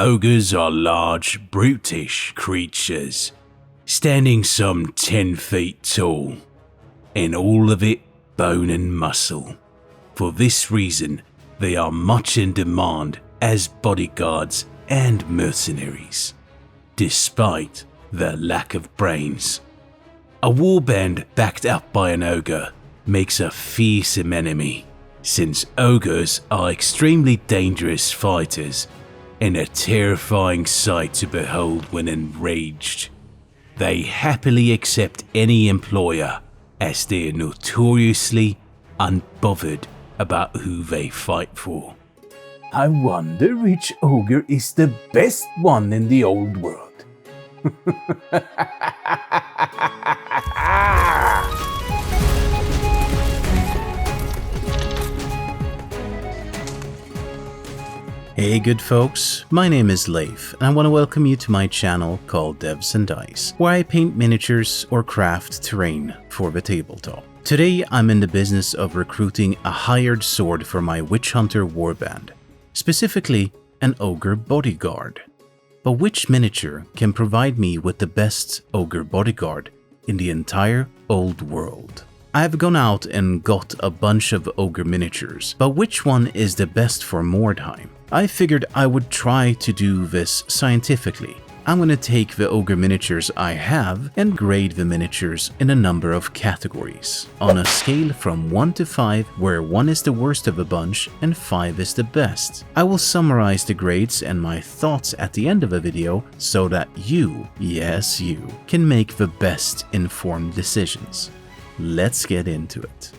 Ogres are large, brutish creatures, standing some 10 feet tall, and all of it bone and muscle. For this reason, they are much in demand as bodyguards and mercenaries, despite their lack of brains. A warband backed up by an ogre makes a fearsome enemy, since ogres are extremely dangerous fighters and a terrifying sight to behold when enraged. They happily accept any employer, as they are notoriously unbothered about who they fight for. I wonder which ogre is the best one in the old world. Hey good folks, my name is Leif and I want to welcome you to my channel called Devs and Dice, where I paint miniatures or craft terrain for the tabletop. Today I'm in the business of recruiting a hired sword for my Witch Hunter warband, specifically an Ogre Bodyguard. But which miniature can provide me with the best Ogre Bodyguard in the entire old world? I have gone out and got a bunch of Ogre miniatures, but which one is the best for Mordheim? I figured I would try to do this scientifically. I'm going to take the Ogre miniatures I have and grade the miniatures in a number of categories, on a scale from 1 to 5, where 1 is the worst of a bunch and 5 is the best. I will summarize the grades and my thoughts at the end of the video so that you, yes you, can make the best informed decisions. Let's get into it.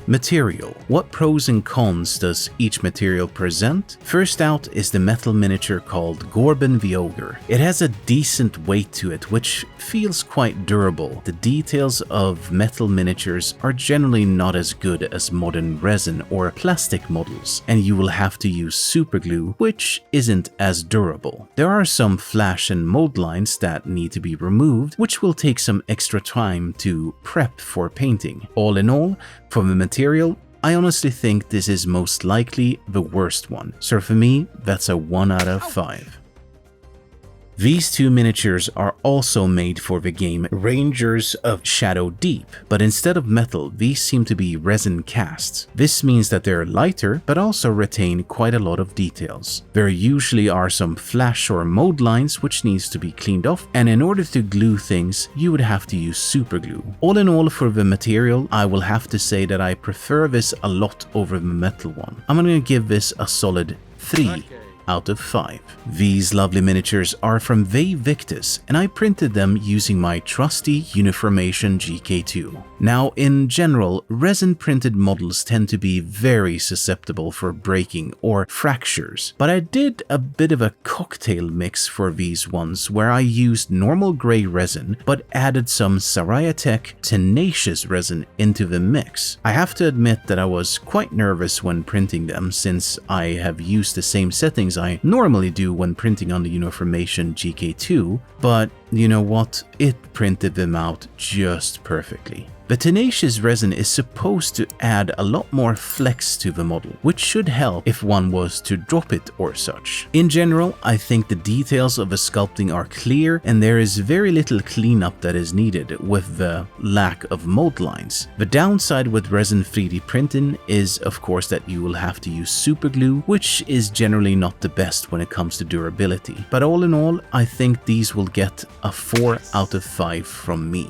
Material. What pros and cons does each material present? First out is the metal miniature called Gorban the Ogre. It has a decent weight to it, which feels quite durable. The details of metal miniatures are generally not as good as modern resin or plastic models, and you will have to use superglue, which isn't as durable. There are some flash and mold lines that need to be removed, which will take some extra time to prep for painting. All in all, from the material, I honestly think this is most likely the worst one, so for me, that's a 1 out of 5. These two miniatures are also made for the game Rangers of Shadow Deep, but instead of metal, these seem to be resin casts. This means that they're lighter, but also retain quite a lot of details. There usually are some flash or mold lines which needs to be cleaned off, and in order to glue things, you would have to use super glue. All in all, for the material, I will have to say that I prefer this a lot over the metal one. I'm gonna give this a solid 3 out of 5. These lovely miniatures are from Victus, and I printed them using my trusty Uniformation GK2. Now, in general, resin printed models tend to be very susceptible for breaking or fractures, but I did a bit of a cocktail mix for these ones where I used normal grey resin but added some Sarayatech tenacious resin into the mix. I have to admit that I was quite nervous when printing them, since I have used the same settings I normally do when printing on the Uniformation GK2, but you know what? It printed them out just perfectly. The tenacious resin is supposed to add a lot more flex to the model, which should help if one was to drop it or such. In general, I think the details of the sculpting are clear and there is very little cleanup that is needed with the lack of mold lines. The downside with resin 3D printing is of course that you will have to use super glue, which is generally not the best when it comes to durability. But all in all, I think these will get a 4 out of 5 from me.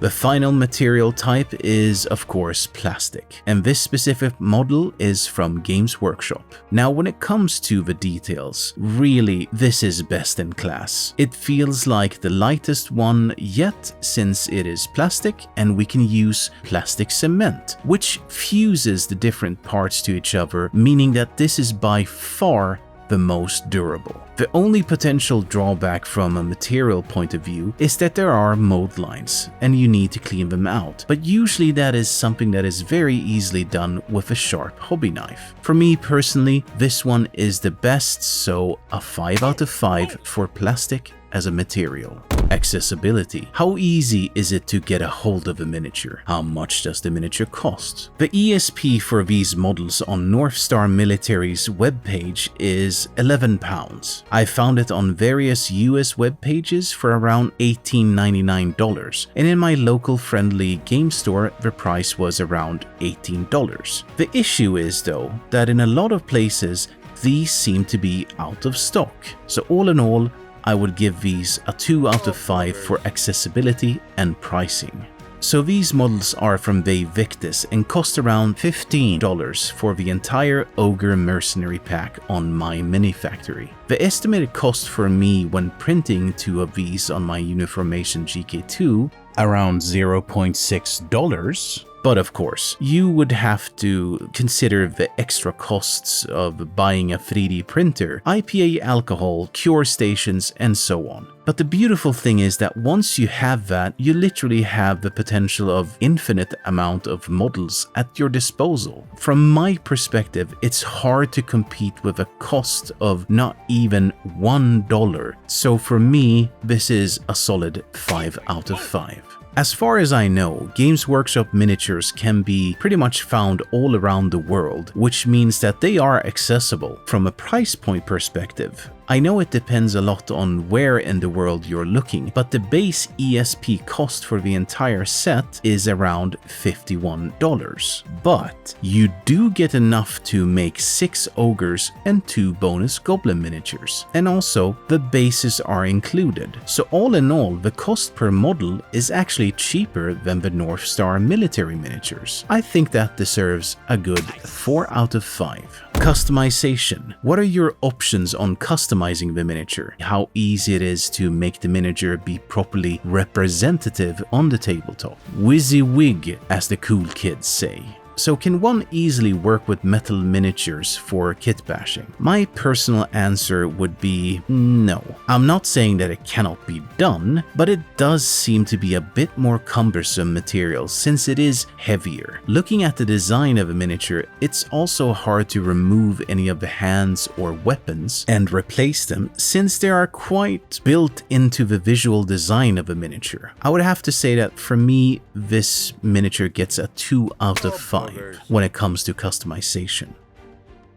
The final material type is of course plastic, and this specific model is from Games Workshop. Now when it comes to the details, really this is best in class. It feels like the lightest one yet, since it is plastic and we can use plastic cement, which fuses the different parts to each other, meaning that this is by far the most durable. The only potential drawback from a material point of view is that there are mold lines and you need to clean them out, but usually that is something that is very easily done with a sharp hobby knife. For me personally, this one is the best, so a 5 out of 5 for plastic as a material. Accessibility. How easy is it to get a hold of a miniature? How much does the miniature cost? The ESP for these models on North Star Military's webpage is £11. I found it on various US web pages for around $18.99, and in my local friendly game store the price was around $18. The issue is though that in a lot of places these seem to be out of stock, so all in all I would give these a 2 out of 5 for accessibility and pricing. So these models are from DEVSANDDICE and cost around $15 for the entire Ogre mercenary pack on my mini factory. The estimated cost for me when printing 2 of these on my Uniformation GK2 around $0.6. But of course, you would have to consider the extra costs of buying a 3D printer, IPA alcohol, cure stations, and so on. But the beautiful thing is that once you have that, you literally have the potential of infinite amount of models at your disposal. From my perspective, it's hard to compete with a cost of not even $1. So for me, this is a solid 5 out of 5. As far as I know, Games Workshop miniatures can be pretty much found all around the world, which means that they are accessible. From a price point perspective, I know it depends a lot on where in the world you're looking, but the base ESP cost for the entire set is around $51. But you do get enough to make 6 ogres and 2 bonus goblin miniatures, and also the bases are included. So all in all, the cost per model is actually cheaper than the North Star military miniatures. I think that deserves a good 4 out of 5. Customization. What are your options on customizing the miniature? How easy it is to make the miniature be properly representative on the tabletop? WYSIWYG, as the cool kids say. So can one easily work with metal miniatures for kit bashing? My personal answer would be no. I'm not saying that it cannot be done, but it does seem to be a bit more cumbersome material since it is heavier. Looking at the design of a miniature, it's also hard to remove any of the hands or weapons and replace them since they are quite built into the visual design of a miniature. I would have to say that for me, this miniature gets a 2 out of 5. When it comes to customization.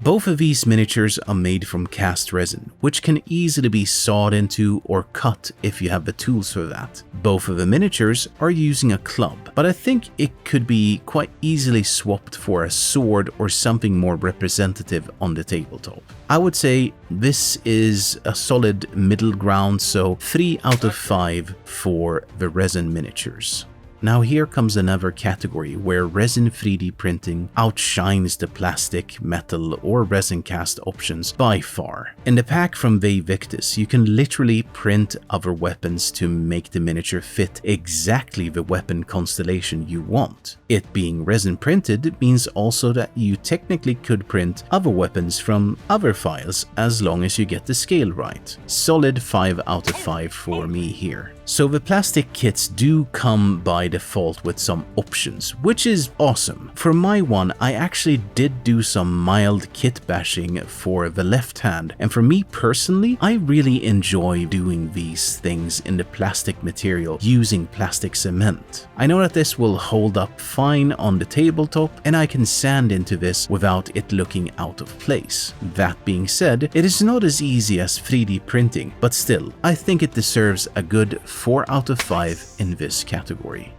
Both of these miniatures are made from cast resin, which can easily be sawed into or cut if you have the tools for that. Both of the miniatures are using a club, but I think it could be quite easily swapped for a sword or something more representative on the tabletop. I would say this is a solid middle ground, so 3 out of 5 for the resin miniatures. Now here comes another category where resin 3D printing outshines the plastic, metal or resin cast options by far. In the pack from DEVSANDDICE, you can literally print other weapons to make the miniature fit exactly the weapon constellation you want. It being resin printed means also that you technically could print other weapons from other files as long as you get the scale right. Solid 5 out of 5 for me here. So the plastic kits do come by default with some options, which is awesome. For my one, I actually did do some mild kit bashing for the left hand, and for me personally, I really enjoy doing these things in the plastic material using plastic cement. I know that this will hold up fine on the tabletop, and I can sand into this without it looking out of place. That being said, it is not as easy as 3D printing, but still, I think it deserves a good 4 out of 5 in this category.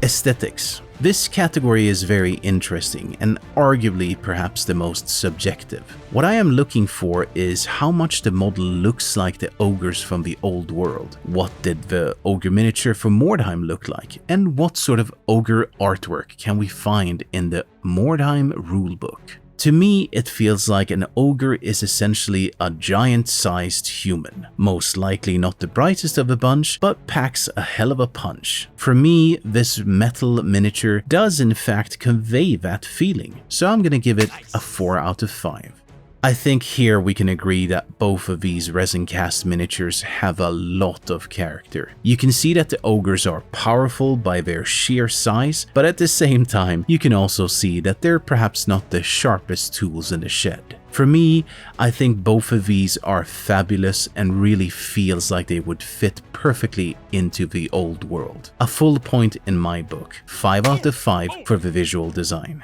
Aesthetics. This category is very interesting and arguably perhaps the most subjective. What I am looking for is how much the model looks like the ogres from the old world. What did the ogre miniature from Mordheim look like? And what sort of ogre artwork can we find in the Mordheim rulebook? To me, it feels like an ogre is essentially a giant-sized human. Most likely not the brightest of the bunch, but packs a hell of a punch. For me, this metal miniature does in fact convey that feeling, so I'm gonna give it a 4 out of 5. I think here we can agree that both of these resin cast miniatures have a lot of character. You can see that the ogres are powerful by their sheer size, but at the same time, you can also see that they're perhaps not the sharpest tools in the shed. For me, I think both of these are fabulous and really feels like they would fit perfectly into the old world. A full point in my book, 5 out of 5 for the visual design.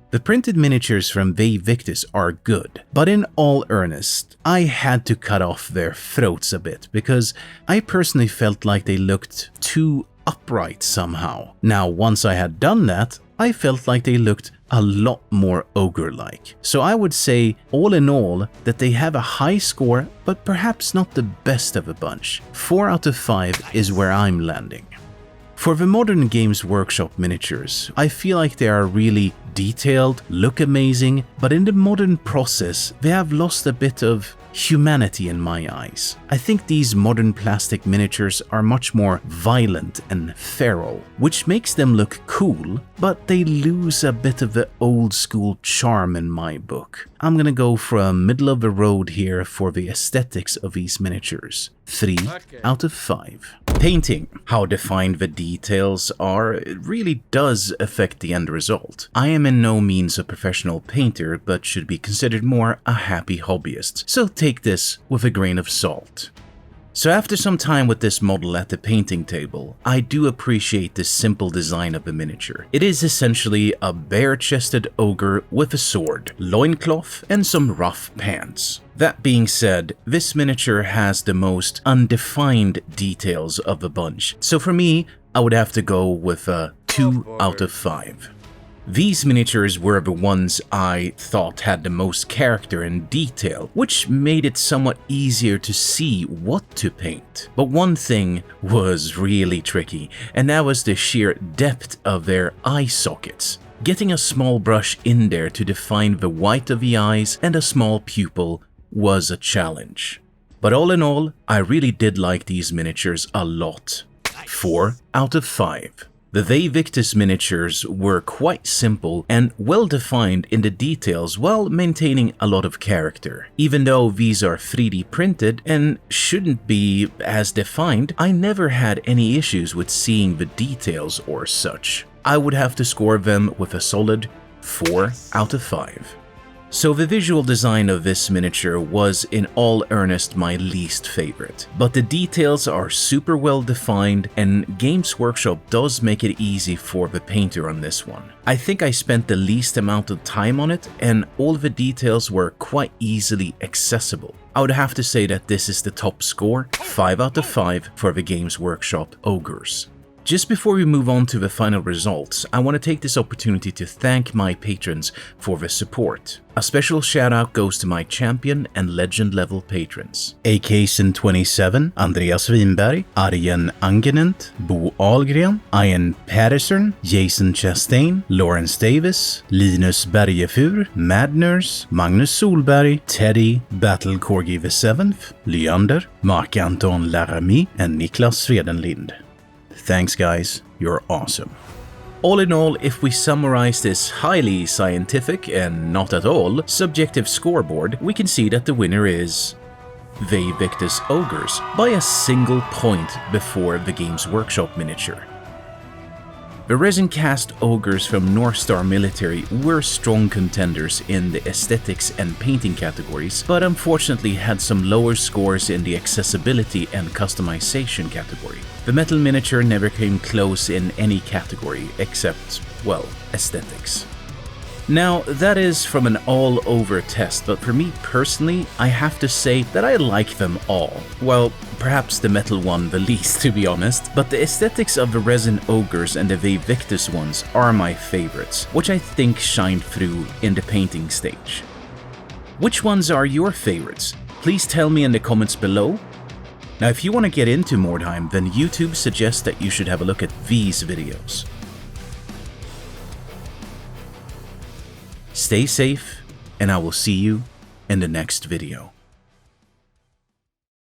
The printed miniatures from V Victus are good, but in all earnest, I had to cut off their throats a bit because I personally felt like they looked too upright somehow. Now, once I had done that, I felt like they looked a lot more ogre-like. So I would say, all in all, that they have a high score, but perhaps not the best of a bunch. 4 out of 5 is where I'm landing. For the modern Games Workshop miniatures, I feel like they are really detailed, look amazing, but in the modern process, they have lost a bit of humanity in my eyes. I think these modern plastic miniatures are much more violent and feral, which makes them look cool, but they lose a bit of the old school charm in my book. I'm gonna go for a middle of the road here for the aesthetics of these miniatures. 3 out of 5. Painting. How defined the details are, it really does affect the end result. I am in no means a professional painter, but should be considered more a happy hobbyist, so take this with a grain of salt. So after some time with this model at the painting table, I do appreciate the simple design of the miniature. It is essentially a bare-chested ogre with a sword, loincloth, and some rough pants. That being said, this miniature has the most undefined details of the bunch, so for me, I would have to go with a 2 out of 5. These miniatures were the ones I thought had the most character and detail, which made it somewhat easier to see what to paint. But one thing was really tricky, and that was the sheer depth of their eye sockets. Getting a small brush in there to define the white of the eyes and a small pupil was a challenge. But all in all, I really did like these miniatures a lot. 4 out of 5. The V Victus miniatures were quite simple and well defined in the details while maintaining a lot of character. Even though these are 3D printed and shouldn't be as defined, I never had any issues with seeing the details or such. I would have to score them with a solid 4 out of 5. So the visual design of this miniature was in all earnest my least favorite, but the details are super well defined and Games Workshop does make it easy for the painter on this one. I think I spent the least amount of time on it and all the details were quite easily accessible. I would have to say that this is the top score, 5 out of 5 for the Games Workshop Ogres. Just before we move on to the final results, I want to take this opportunity to thank my patrons for the support. A special shout out goes to my champion and legend level patrons. AKSen27, Andreas Winberg, Arjen Angenent, Bo Ahlgren, Ian Patterson, Jason Chastain, Lawrence Davis, Linus Bergefur, Mad Nurse, Magnus Solberg, Teddy, Battle Corgi the 7th, Leander, Mark Anton Laramie, and Niklas Swedenlind. Thanks guys, you're awesome. All in all, if we summarize this highly scientific and not at all subjective scoreboard, we can see that the winner is V Victus Ogres by a single point before the Games Workshop miniature. The resin cast ogres from North Star Military were strong contenders in the aesthetics and painting categories, but unfortunately had some lower scores in the accessibility and customization category. The metal miniature never came close in any category except, well, aesthetics. Now, that is from an all-over test, but for me personally, I have to say that I like them all. Well, perhaps the metal one the least, to be honest, but the aesthetics of the resin ogres and the V Victus ones are my favorites, which I think shined through in the painting stage. Which ones are your favorites? Please tell me in the comments below. Now, if you want to get into Mordheim, then YouTube suggests that you should have a look at these videos. Stay safe, and I will see you in the next video.